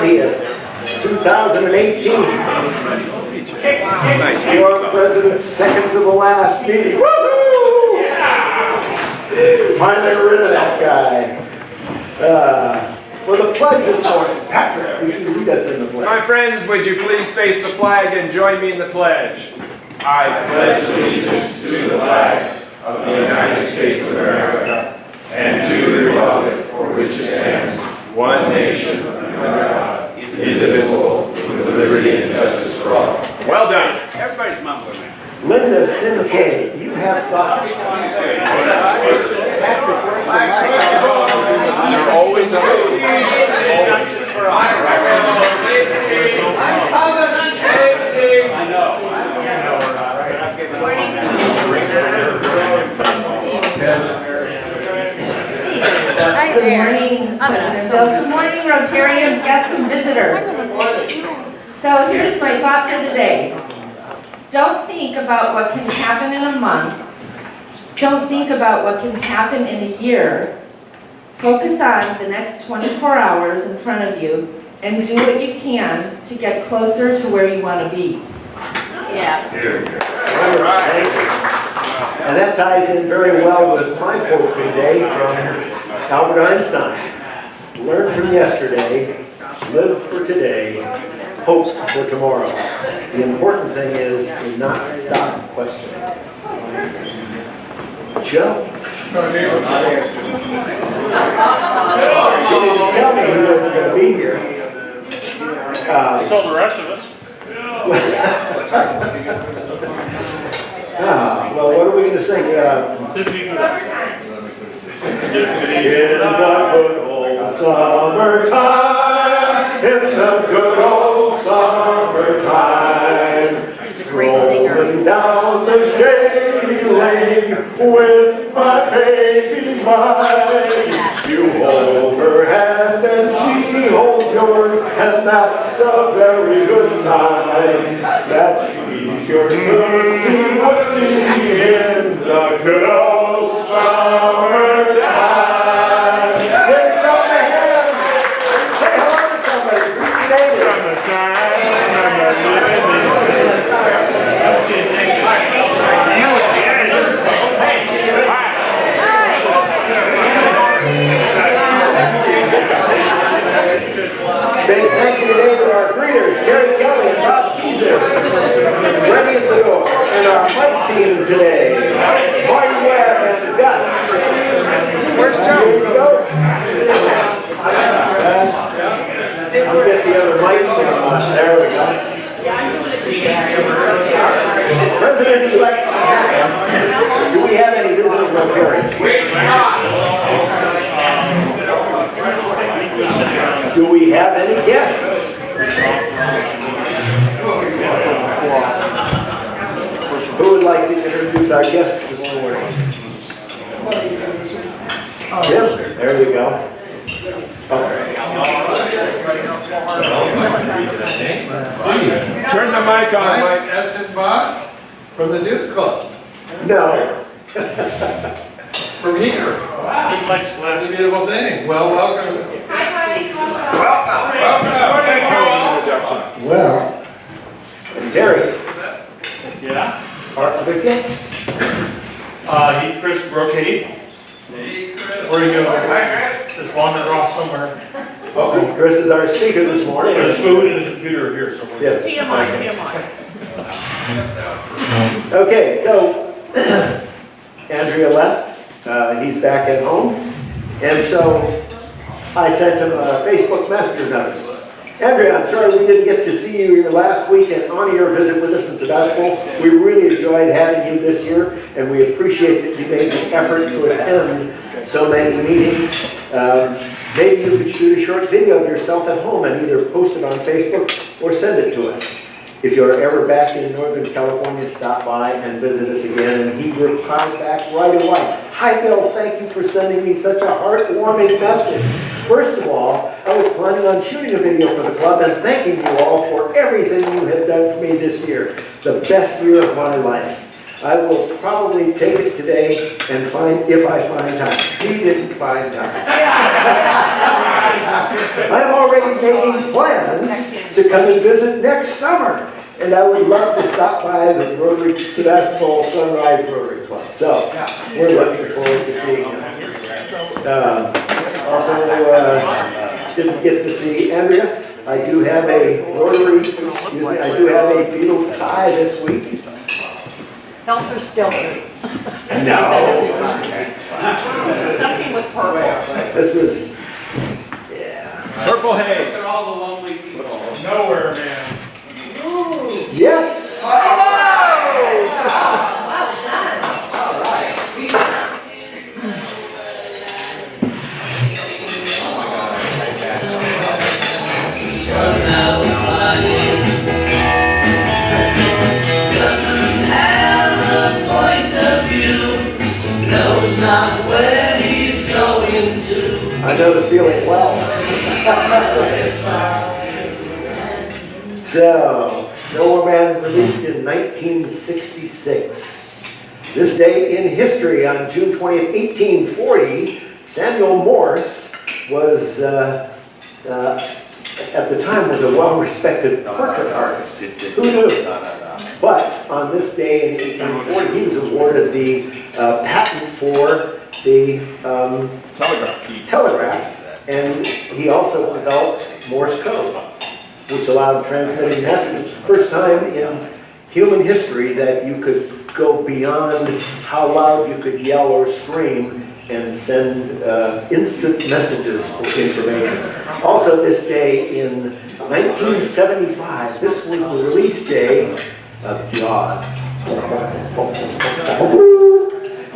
20th, 2018. Your president's second to the last meeting. Woohoo! Finally rid of that guy. For the pledge this morning, Patrick, will you lead us in the pledge? My friends, would you please face the flag and join me in the pledge? I pledge allegiance to the flag of the United States of America and to the republic for which it stands, one nation, under God, indivisible, with liberty and justice for all. Well done. Everybody's mumbling now. Linda Simkay, you have thoughts? You're always a I know. Good morning, President Bill. Good morning, Rotarians, guests, and visitors. So here's my thought for the day. Don't think about what can happen in a month. Don't think about what can happen in a year. Focus on the next 24 hours in front of you and do what you can to get closer to where you want to be. Yeah. All right. And that ties in very well with my quote for today from Albert Einstein. Learn from yesterday, live for today, hope for tomorrow. The important thing is to not stop questioning. Joe? You didn't tell me he wasn't going to be here. So the rest of us. Well, what are we going to sing? In the good old summertime, in the good old summertime, rolling down the shady lane with my baby mine. You hold her hand and she holds yours, and that's a very good sign that she's your wootsy in the good old summertime. There's your hand. Say hello to somebody. Greet your neighbor. Thank you today to our greeters, Terry Kelly and Bob Kieser, ready at the door, and our mic team today, Marty Webb and Gus. Where's Joe? Here we go. I'll get the other mic from there we go. President-elect, do we have any visiting Rotarians? Do we have any guests? Who would like to introduce our guests this morning? Jim, there you go. Turn the mic on, Mike. Eston Bach from the Duke Club. No. From here. That's a beautiful thing. Well, welcome. Well, and Terry, Yeah. our other guest? Chris Brocade. Hey, Chris. Where are you going? Just wandering off somewhere. Oh, Chris is our speaker this morning. There's food and a computer here somewhere. Yes. TMI. Okay, so Andrea left. He's back at home. And so I sent him a Facebook Messenger notice. Andrea, I'm sorry we didn't get to see you your last week and honor your visit with us in Sebastopol. We really enjoyed having you this year, and we appreciate that you made the effort to attend so many meetings. Maybe you could shoot a short video of yourself at home and either post it on Facebook or send it to us. If you're ever back in Northern California, stop by and visit us again. And he replied back right away. Hi, Bill, thank you for sending me such a heartwarming message. First of all, I was planning on shooting a video for the club and thanking you all for everything you have done for me this year. The best year of my life. I will probably take it today and if I find time. He didn't find time. I'm already making plans to come and visit next summer. And I would love to stop by the Rotary Sebastopol Sunrise Rotary Club. So we're looking forward to seeing him. Also, didn't get to see Andrea. I do have a Beatles tie this week. Helter Skelter. No. Something with purple. This was, yeah. Purple haze. All the lonely people. Nowhere, man. Yes. Doesn't have a point of view, knows not where he's going to. I know the feeling well. So, No More Man released in 1966. This day in history, on June 20th, 1840, Samuel Morse was, at the time, was a well-respected portrait artist. Who knew? But on this day in 1840, he was awarded the patent for the telegraph, and he also developed Morse code, which allowed transmitting messages. First time in human history that you could go beyond how loud you could yell or scream and send instant messages for information. Also this day in 1975, this was the release day of Jaws.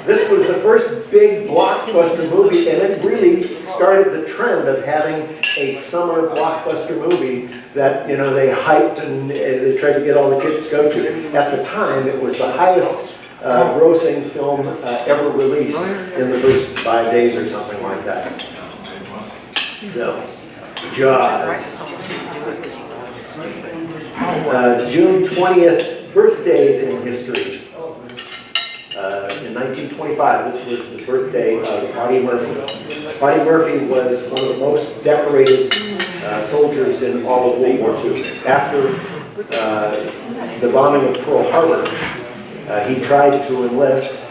This was the first big blockbuster movie, and it really started the trend of having a summer blockbuster movie that, you know, they hyped and they tried to get all the kids to go to. At the time, it was the highest grossing film ever released in the first 5 days or something like that. So, Jaws. June 20th, birthdays in history. In 1925, this was the birthday of Audie Murphy. Audie Murphy was one of the most decorated soldiers in all of World War II. After the bombing of Pearl Harbor, he tried to enlist.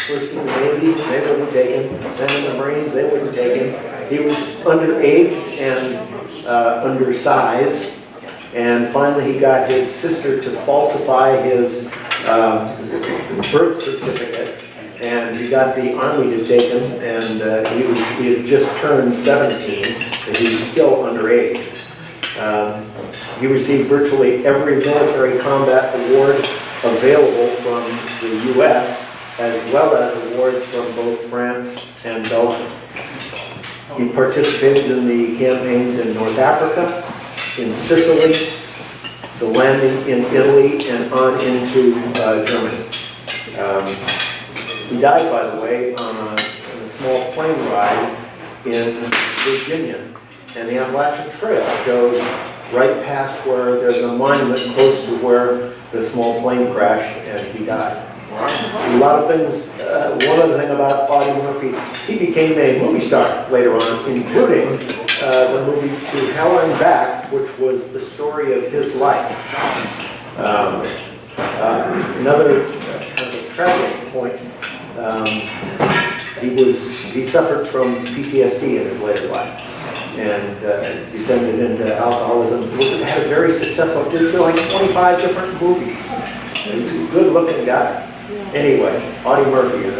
First in the Navy, they wouldn't take him. Then in the Marines, they wouldn't take him. He was underage and undersized. And finally, he got his sister to falsify his birth certificate, and he got the Army to take him, and he had just turned 17, so he was still underage. He received virtually every military combat award available from the U.S., as well as awards from both France and Belgium. He participated in the campaigns in North Africa, in Sicily, the landing in Italy, and on into Germany. He died, by the way, on a small plane ride in Virginia. And the Appalachian Trail goes right past where there's a monument close to where the small plane crashed and he died. A lot of things, one other thing about Audie Murphy, he became a movie star later on, including the movie To Hell and Back, which was the story of his life. Another kind of a tragic point, he suffered from PTSD in his later life and descended into alcoholism. He had a very successful, did like 25 different movies. He was a good looking guy. Anyway, Audie Murphy.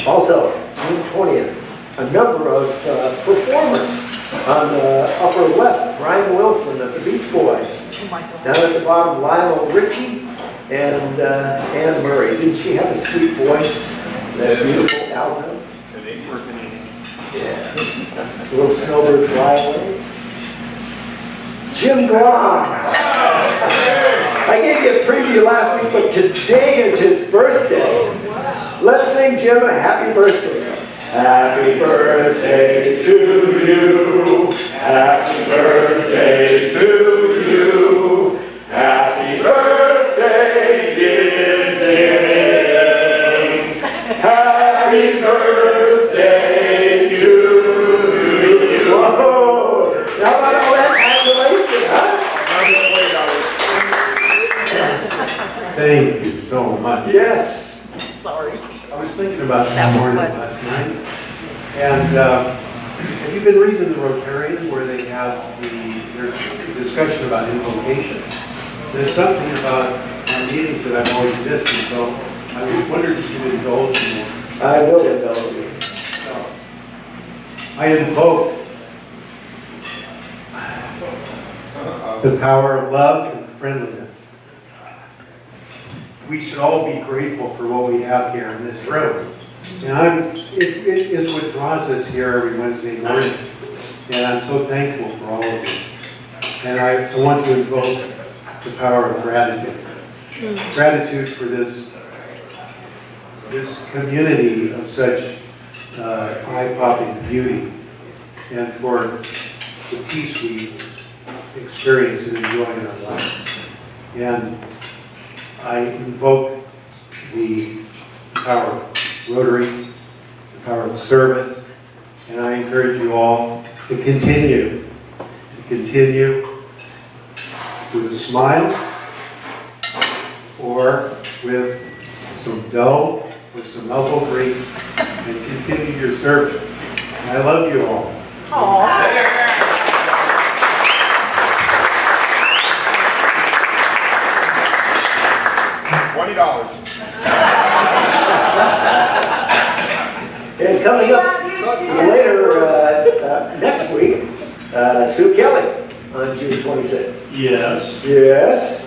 Also, June 20th, a number of performers. On the upper left, Brian Wilson of the Beach Boys. Down at the bottom, Lionel Richie and Anne Murray. Didn't she have a sweet voice? That beautiful alto? Yeah. A little snowbird fly away. Jim Glom. I gave you a preview last week, but today is his birthday. Let's sing Jim a happy birthday. Happy birthday to you. Happy birthday to you. Happy birthday, much. Yes. Sorry. I was thinking about That that was morning fun. last night. And have you been reading the Rotarian where they have their discussion about invocation? There's something about our meetings that I've always missed, and so I wondered if you would indulge me. I will indulge you. I invoke the power of love and friendliness. We should all be grateful for what we have here in this room. And it's what draws us here every Wednesday morning. And I'm so thankful for all of you. And I want to invoke the power of gratitude. Gratitude for this community of such eye-popping beauty, and for the peace we experience and enjoy in our lives. And I invoke the power of Rotary, the power of service, and I encourage you all to continue with a smile or with some dough or some elbow grease and continue your service. And I love you all. $20. And coming up later next week, Sue Kelly on June 26th. Yes, Yes.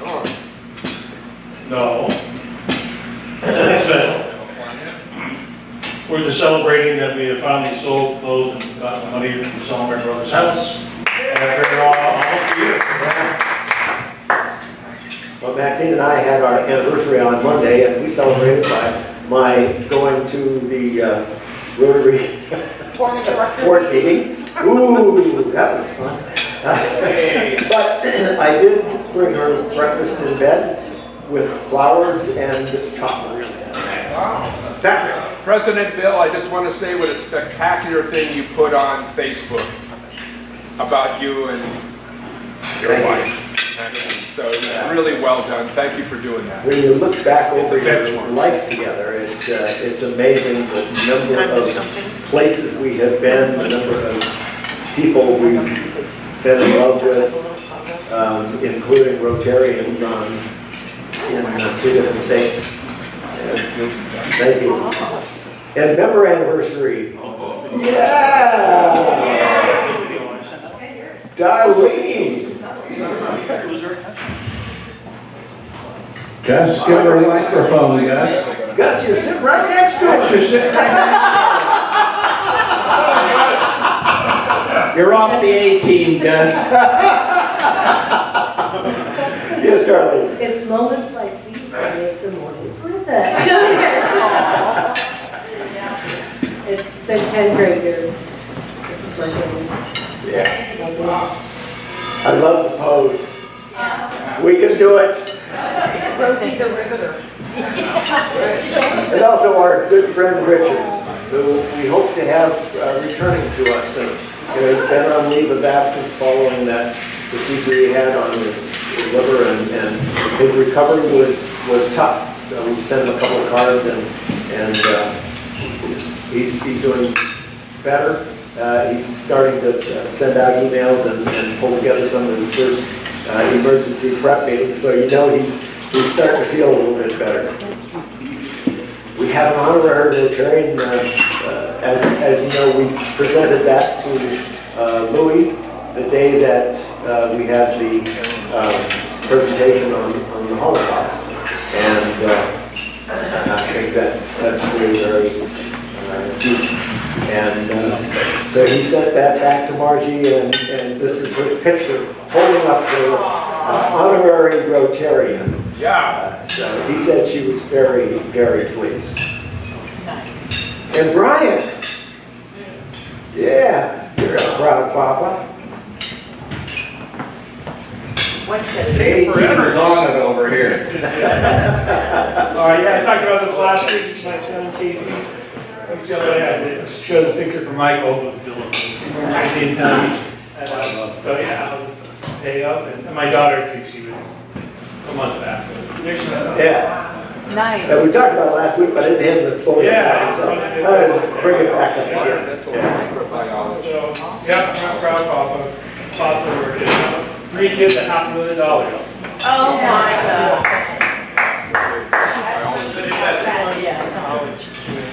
no. Nothing special. We're just celebrating that we have finally sold, closed, and gotten money from selling my brother's house. And I've been here almost a year. Well, Maxine and I had our anniversary on Monday, and we celebrated by my going to the Rotary board meeting. Ooh, that was fun. But I did bring her breakfast in bed with flowers and chocolate. Patrick. President Bill, I just want to say what a spectacular thing you put on Facebook about you and your Thank you. wife. So really well done. Thank you for doing that. When you look back over It's a your benchmark. life together, it's amazing the number of places we have been, the number of people we've been in love with, including Rotarians in 2 different states. And thank you. And member anniversary. Yeah! Darlene! Gus, give her a microphone, Gus. Gus, you're sitting right next to You're her. sitting right You're off the A team, Gus. Yes, Darlene. It's moments like these that make the mornings worth it. It's been 10 great years. This is my baby. Yeah. I love the pose. We can do it. Rosie the Riveter. And also our good friend Richard, who we hope to have returning to us soon. He's been on leave of absence following that procedure he had on his liver, and his recovery was tough. So we sent him a couple of cards, and he's doing better. He's starting to send out emails and pull together some of his first emergency prep meetings. So you know he's starting to feel a little bit better. We have an honorary Rotarian, as you know, we presented that to Louis the day that we had the presentation on the Holocaust. And I think that's really very deep. And so he sent that back to Margie, and this is her picture holding up the honorary Rotarian. Yeah. So he said she was very, very pleased. And Brian, yeah, you're a proud papa. What's it? A team is on it over here. Yeah, I talked about this last week with my son Casey. UCLA, I showed this picture for Michael with the antenna. So yeah, I'll just pay up. And my daughter too, she was a month back. There she was. Yeah. Nice. We talked about it last week, but I didn't have the full. Yeah. So I'll bring it back up again. Environmental Yeah. microbiology. So, yeah, I'm a proud papa. Lots of work. 3 kids at $500,000. Oh, my God.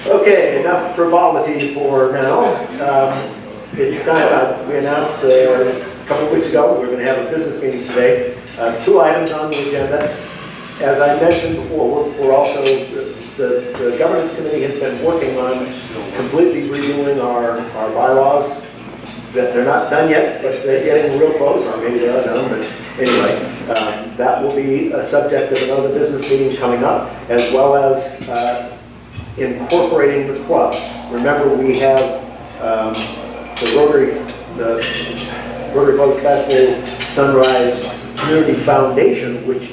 Okay, enough frivolity for now. It's time, we announced a couple of weeks ago, we're going to have a business meeting today. 2 items on the agenda. As I mentioned before, we're also, the governance committee has been working on completely redoing our bylaws. That they're not done yet, but they're getting real close, or maybe they are done, but anyway, that will be a subject of another business meeting coming up, as well as incorporating the club. Remember, we have the Rotary Club Festival Sunrise Community Foundation, which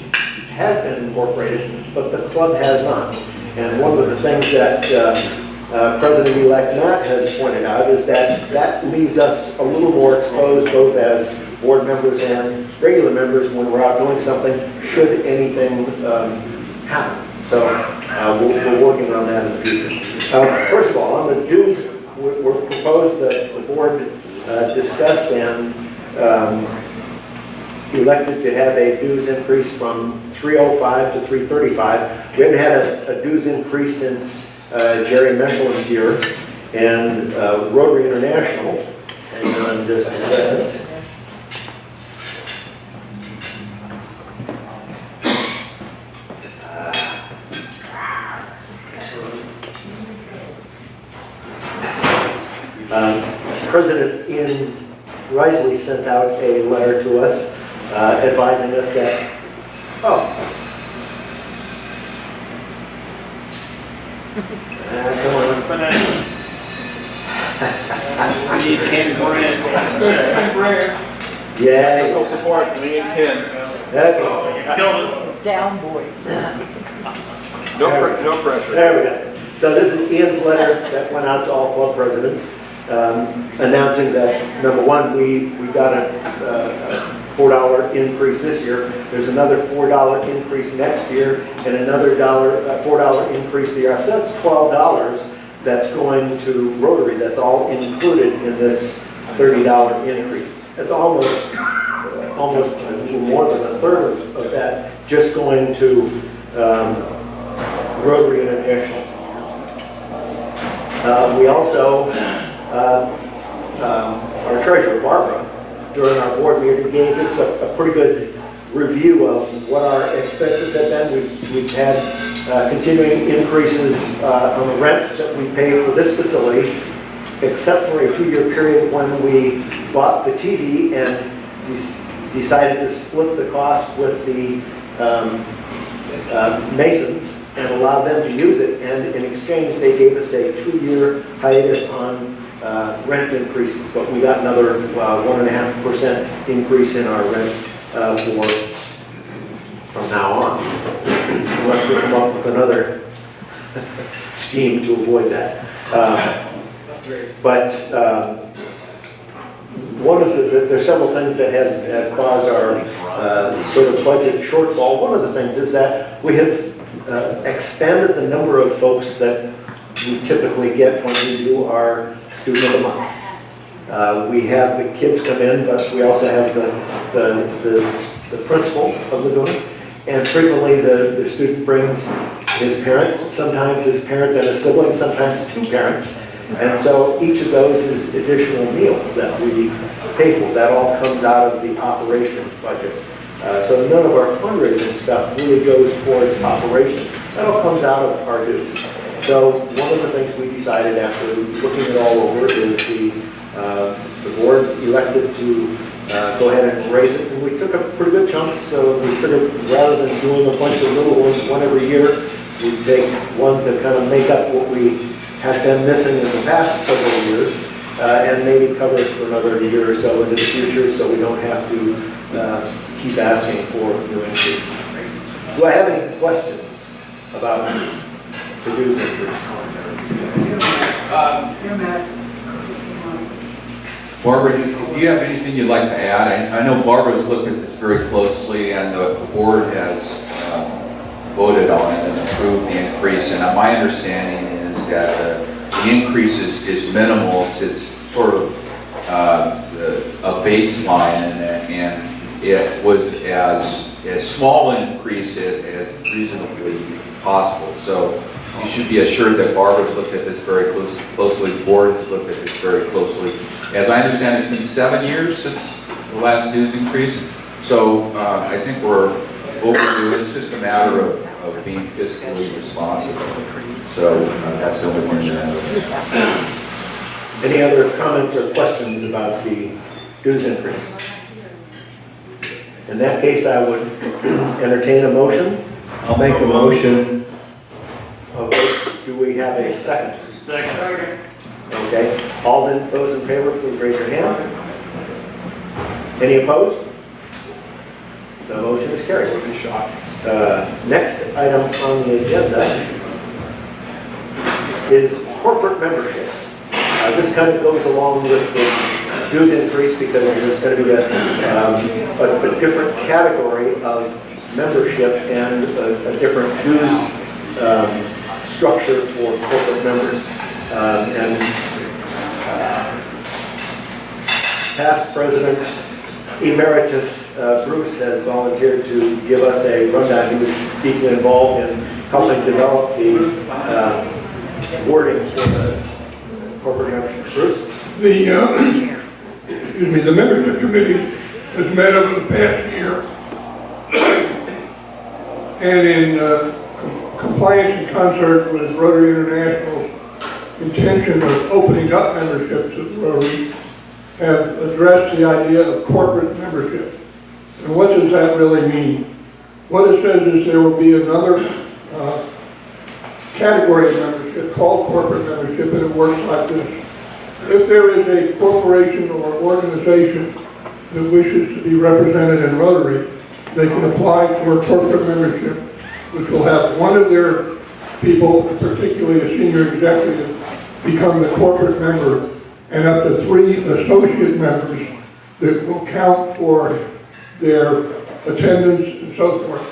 has been incorporated, but the club has not. And one of the things that President-elect Matt has pointed out is that leaves us a little more exposed, both as board members and regular members, when we're out doing something, should anything happen. So we're working on that in the future. First of all, on the dues, we're proposed that the board discussed and elected to have a dues increase from $305 to $335. We haven't had a dues increase since Jerry Mechel's here, and Rotary International. Hang on just a second. President Ian Risley sent out a letter to us advising us that, come on. We need Ken Grant. Yeah. Technical support, me and Ken. Okay. You killed it. Down, boys. No pressure. There we go. So this is Ian's letter that went out to all club presidents, announcing that, number one, we got a $4 increase this year. There's another $4 increase next year, and another $4 increase the year after. So that's $12 that's going to Rotary. That's all included in this $30 increase. That's almost a little more than a third of that just going to Rotary International. We also, our treasurer, Barbara, during our board meeting gave us a pretty good review of what our expenses have been. We've had continuing increases on the rent that we pay for this facility, except for a 2-year period when we bought the TV and decided to split the cost with the Masons and allow them to use it, and in exchange they gave us a 2-year hiatus on rent increases, but we got another 1.5% increase in our rent from now on, unless we come up with another scheme to avoid that. But one of there's several things that have caused our sort of budget shortfall. One of the things is that we have expanded the number of folks that we typically get when we do our student of the month. We have the kids come in, but we also have the principal of the building, and frequently the student brings his parent, sometimes his parent and a sibling, sometimes 2 parents, and so each of those is additional meals that we pay for. That all comes out of the operations budget. So none of our fundraising stuff really goes towards operations. That all comes out of our dues. So one of the things we decided after looking it all over is the board elected to go ahead and raise it, and we took a pretty good chunk. So we figured rather than doing a bunch of little ones one every year, we'd take one to kind of make up what we have been missing in the past several years, and maybe cover it for another year or so into the future, so we don't have to keep asking for new increases. Do I have any questions about the dues increase? Barbara, do you have anything you'd like to add? I know Barbara's looked at this very closely, and the board has voted on it and approved the increase. And my understanding is that the increase is minimal. It's sort of a baseline, and it was as small an increase as reasonably possible. So you should be assured that Barbara's looked at this very closely, the board has looked at this very closely. As I understand, it's been 7 years since the last dues increase. So I think what we're doing is just a matter of being fiscally responsible. So that's the only thing that I Any other comments or questions about the dues increase? In that case, I would entertain a motion. I'll make a motion. Do we have a second? Second. Okay, those in favor, please raise your hand. Any opposed? The motion is carried. Next item on the agenda is corporate memberships. This kind of goes along with the dues increase because there's going to be a different category of membership and a different dues structure for corporate members. Past President Emeritus Bruce has volunteered to give us a rundown. He was deeply involved in helping develop the wording for the corporate membership. Bruce? The membership committee has met over the past year, and in compliance and concert with Rotary International's intention of opening up memberships at Rotary, have addressed the idea of corporate membership. And what does that really mean? What it says is there will be another category of membership called corporate membership, and it works like this. If there is a corporation or organization that wishes to be represented in Rotary, they can apply for corporate membership, which will have one of their people, particularly a senior executive, become the corporate member, and up to 3 associate members that will count for their attendance and so forth.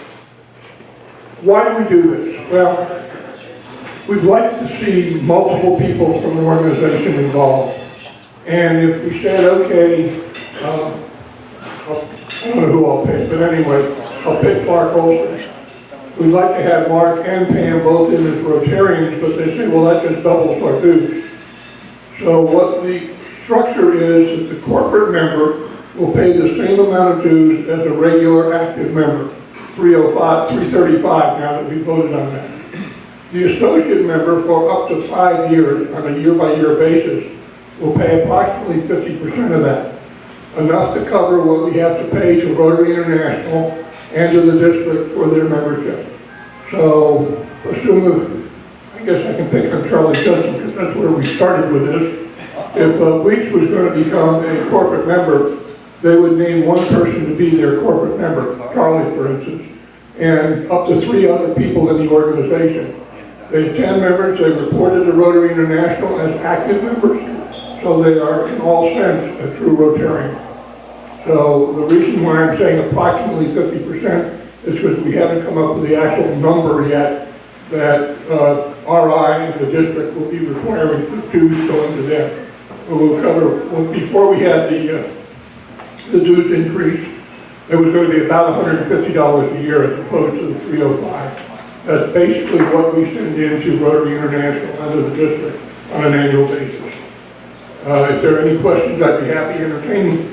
Why do we do this? Well, we'd like to see multiple people from the organization involved. And if we said, okay, I don't know who I'll pick, but anyway, I'll pick Mark Olson. We'd like to have Mark and Pam both in as Rotarians, but they say, well, that just doubles our dues. So what the structure is that the corporate member will pay the same amount of dues as a regular active member, $335 now that we voted on that. The associate member for up to 5 years on a year-by-year basis will pay approximately 50% of that, enough to cover what we have to pay to Rotary International and to the district for their membership. So, assume, I guess I can pick on Charlie Judson because that's where we started with this. If Weeks was going to become a corporate member, they would name one person to be their corporate member, Charlie for instance, and up to 3 other people in the organization. They have 10 members, they reported to Rotary International as active members, so they are in all sense a true Rotarian. So the reason why I'm saying approximately 50% is because we haven't come up with the actual number yet that RI and the district will be requiring for dues going to them. We'll cover, before we had the dues increase, it was going to be about $150 a year as opposed to the $305. That's basically what we send into Rotary International under the district on an annual basis. If there are any questions, I'd be happy to entertain.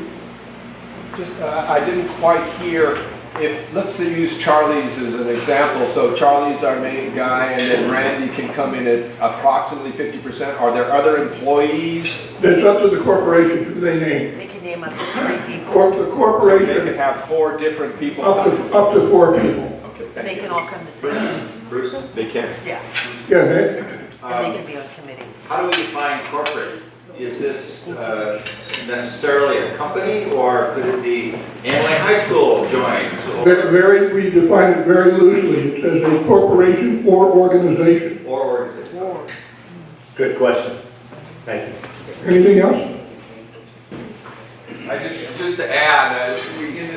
Just, I didn't quite hear, if, let's say use Charlie's as an example, so Charlie's our main guy and then Randy can come in at approximately 50%. Are there other employees? That's up to the corporation who they name. They can name up to 3 people. The corporation. They can have 4 different people. Up to 4 people. Okay, And thank they you. can all come to see them. Bruce? They can. Yeah, Yeah, Nick? and they can be on committees. How do we define corporate? Is this necessarily a company, or could it be Amway High School joins? We define it very loosely. It says a corporation or organization. Or organization? Good question. Thank you. Anything else? Just to add,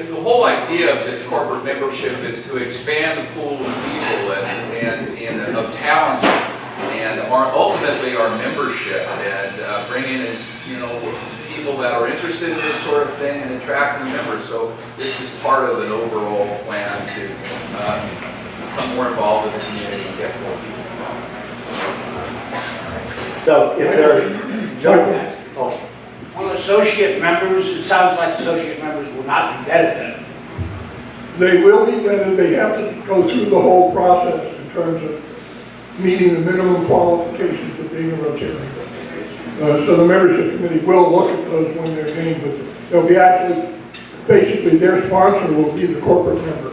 the whole idea of this corporate membership is to expand the pool of people and of talent and ultimately our membership and bring in people that are interested in this sort of thing and attract new members. So this is part of an overall plan to become more involved in the community and get more people. So if there are, Well, associate members, it sounds like associate members will not be vetted then. They will be vetted, they have to go through the whole process in terms of meeting the minimum qualifications of being a Rotarian. So the membership committee will look at those when they're named, but they'll be actually, basically their sponsor will be the corporate member.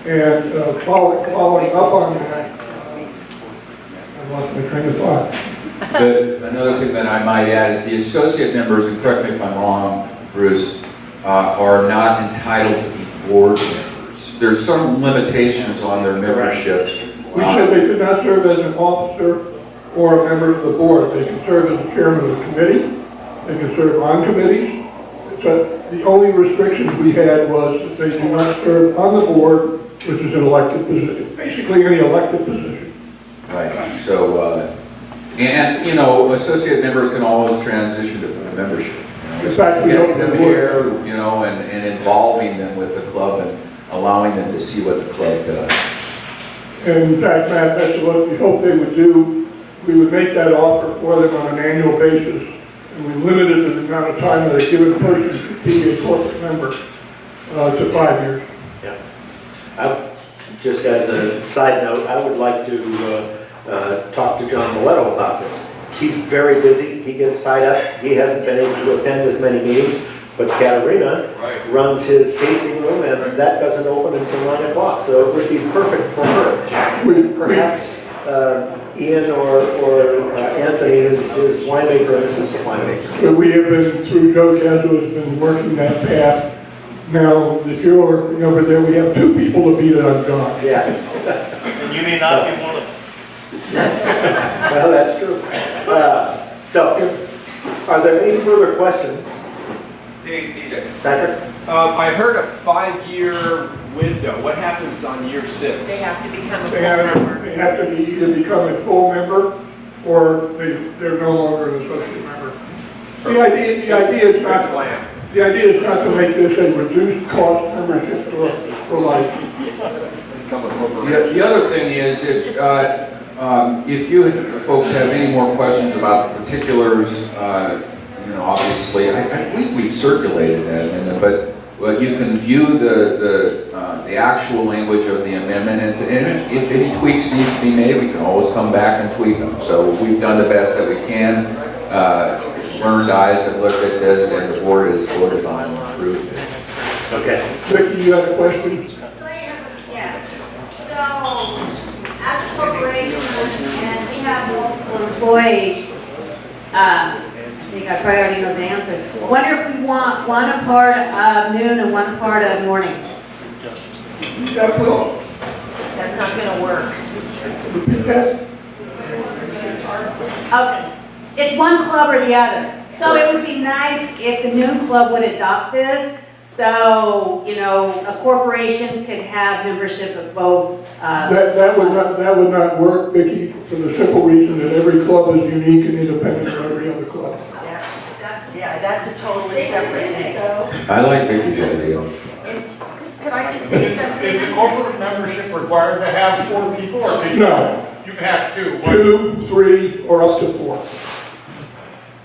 And following up on that, I lost my train of thought. Another thing that I might add is the associate members, and correct me if I'm wrong, Bruce, are not entitled to be board members. There's some limitations on their membership. We said they could not serve as an officer or a member of the board. They can serve as the chairman of the committee. They can serve on committees. So the only restrictions we had was that they do not serve on the board, which is an elected position. Basically any elected position. Right. So, and associate members can always transition to full membership. In fact, we Getting don't them do here, and involving them with the club and allowing them to see what the club does. And in fact, Matt, that's what we hope they would do. We would make that offer for them on an annual basis, and we limited the amount of time that a given person could be a corporate member to 5 years. Yeah. Just as a side note, I would like to talk to John Miletto about this. He's very busy, he gets tied up, he hasn't been able to attend as many meetings, but Katerina runs his tasting room and that doesn't open until 9 o'clock, so it would be perfect for her. Perhaps Ian or Anthony is his winemaker and assistant winemaker. But we have been, through Joe Cazzo has been working that path. Now that you're working over there, we have 2 people to beat it on John. Yeah. And you may not be one of them. Well, that's true. So, are there any further questions? Hey, DJ. Patrick? I heard a 5-year window. What happens on year 6? They have to become a They full member. have to be either become a full member or they're no longer an associate member. The idea is not plan. The idea is not to make this a reduced cost membership for life. Become a corporation. The other thing is, if you folks have any more questions about the particulars, obviously, I believe we've circulated that, but you can view the actual language of the amendment, and if any tweaks need to be made, we can always come back and tweak them. So we've done the best that we can. Learned eyes have looked at this, and the board has voted on and approved it. Okay. Vicky, you had a question? Yes. So, as a corporation, and we have multiple employees, I think I probably already know the answer. I wonder if we want one a part of noon and one part of morning. Definitely. That's not gonna work. Yes. Okay. It's one club or the other. So it would be nice if the noon club would adopt this. So, a corporation could have membership of both. That would not work, Vicky, for the simple reason that every club is unique and independent from every other club. Yeah, that's a totally separate thing. I like Vicky's idea. Could I just say something? Is the corporate membership required to have 4 people or can you? No. You can have 2. 2, 3, or up to 4.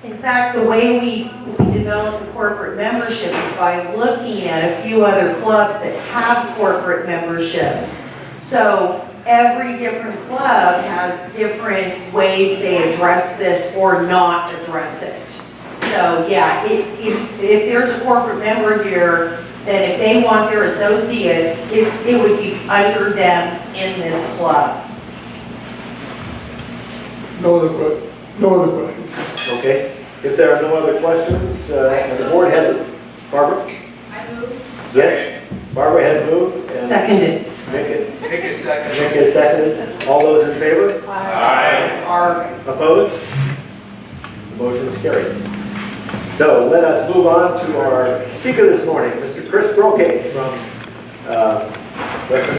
In fact, the way we develop the corporate membership is by looking at a few other clubs that have corporate memberships. So every different club has different ways they address this or not address it. So yeah, if there's a corporate member here, then if they want their associates, it would be under them in this club. No other questions. Okay. If there are no other questions, and the board has it. Barbara? I move. Yes? Barbara has moved. And Seconded. Nick is seconded. All those in favor? Aye. Are opposed? The motion is carried. So let us move on to our speaker this morning, Mr. Chris Brocade from Western